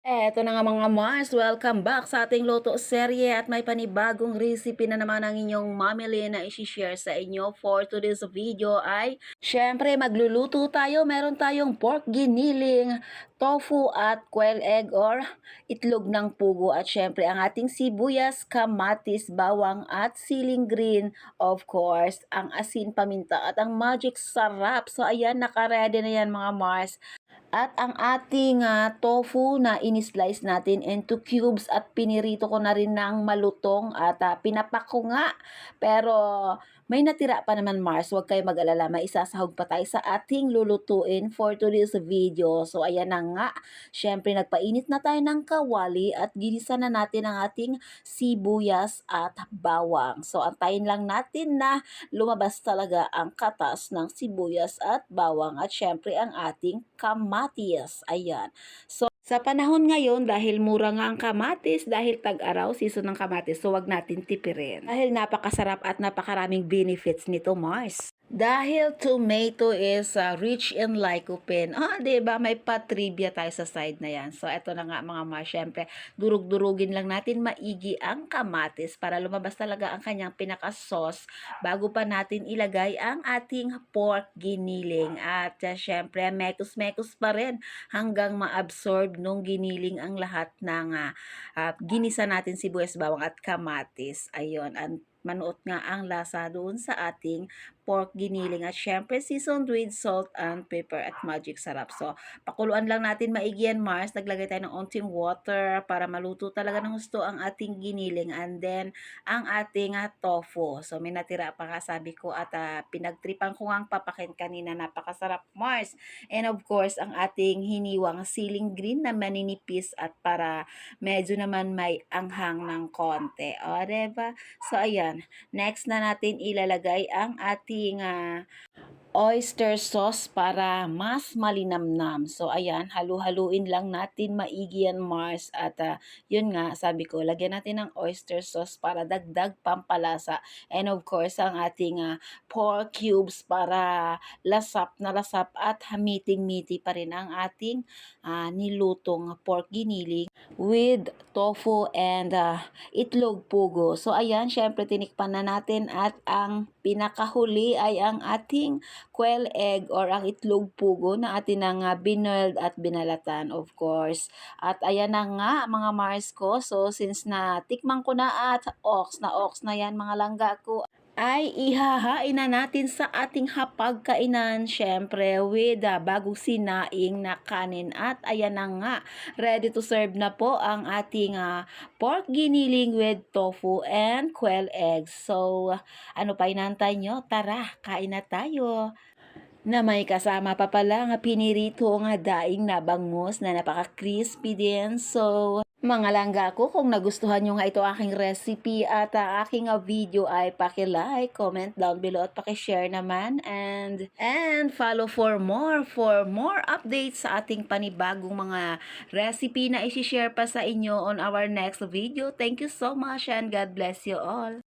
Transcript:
Eto na nga mga Mars, welcome back sa ating Luto serye at may panibagong recipe na naman ang inyong mamili na isi-share sa inyo for today's video ay syempre magluluto tayo. Meron tayong pork giniling, tofu at quail egg or itlog ng pugo at syempre ang ating sibuyas, kamatis, bawang at siling green, of course, ang asin, paminta at ang magic sarap. So ayan, nakaredy na yan mga Mars. At ang ating tofu na in-slice natin into cubes at pinirito ko na rin ng malutong at pinapak ko nga. Pero may natira pa naman Mars, huwag kayo mag-alala, may isasahog pa tayo sa ating lulutuin for today's video. So ayan na nga, syempre nagpainit na tayo ng kawali at ginisa na natin ang ating sibuyas at bawang. So antayin lang natin na lumabas talaga ang katas ng sibuyas at bawang at syempre ang ating kamatis. Ayan. So, sa panahon ngayon, dahil mura nga ang kamatis, dahil tag-araw, season ng kamatis, so wag natin tipirin. Dahil napakasarap at napakaraming benefits nito, Mars. Dahil tomato is rich in lycopene. 'Di ba? May pa-trivia tayo sa side na 'yan. So, eto na nga mga Mars. Syempre, durug-durugin lang natin maigi ang kamatis para lumabas talaga ang kanyang pinaka-sauce bago pa natin ilagay ang ating pork giniling. At syempre, mekos-mekos pa rin hanggang ma-absorb nung giniling ang lahat ng ginisa natin sibuyas, bawang at kamatis. Ayun, manuot nga ang lasa doon sa ating pork giniling at syempre seasoned with salt and pepper at magic sarap. So, pakuluan lang natin maigi yan, Mars. Naglagay tayo ng onting water para maluto talaga ng gusto ang ating giniling and then ang ating tofu. So, may natira pa nga sabi ko at pinagtripan ko ang papakin kanina. Napakasarap, Mars. And of course, ang ating hiniwang siling green na maninipis at para medyo naman may anghang ng konti. O, diba? So, ayan. Next na natin ilalagay ang ating oyster sauce para mas malinamnam. So, ayan, halu-haluin lang natin maigi yan, Mars. At yun nga, sabi ko, lagyan natin ng oyster sauce para dagdag pampalasa. And of course, ang ating pork cubes para lasap na lasap at hamiting-miti pa rin ang ating nilutong pork giniling with tofu and itlog pugo. So, ayan, syempre tinikpan na natin at ang pinakahuli ay ang ating quail egg or ang itlog pugo na atin nga binoiled at binalatan, of course. At ayan na nga mga Mars ko. So, since na tikman ko na at ox na yan mga langga ko, ay ihahain na natin sa ating hapagkainan, syempre with bagong sinaing na kanin. At ayan na nga, ready to serve na po ang ating pork giniling with tofu and quail eggs. So, ano pa inantay nyo? Tara, kain na tayo. Na may kasama pa pala nga pinirito nga daing na bangus na napaka-crispy din. So, mga langga ko, kung nagustuhan nyo nga ito aking recipe at aking video ay paki-like, comment down below at paki-share naman and follow for more updates sa ating panibagong mga recipe na isi-share pa sa inyo on our next video. Thank you so much and God bless you all.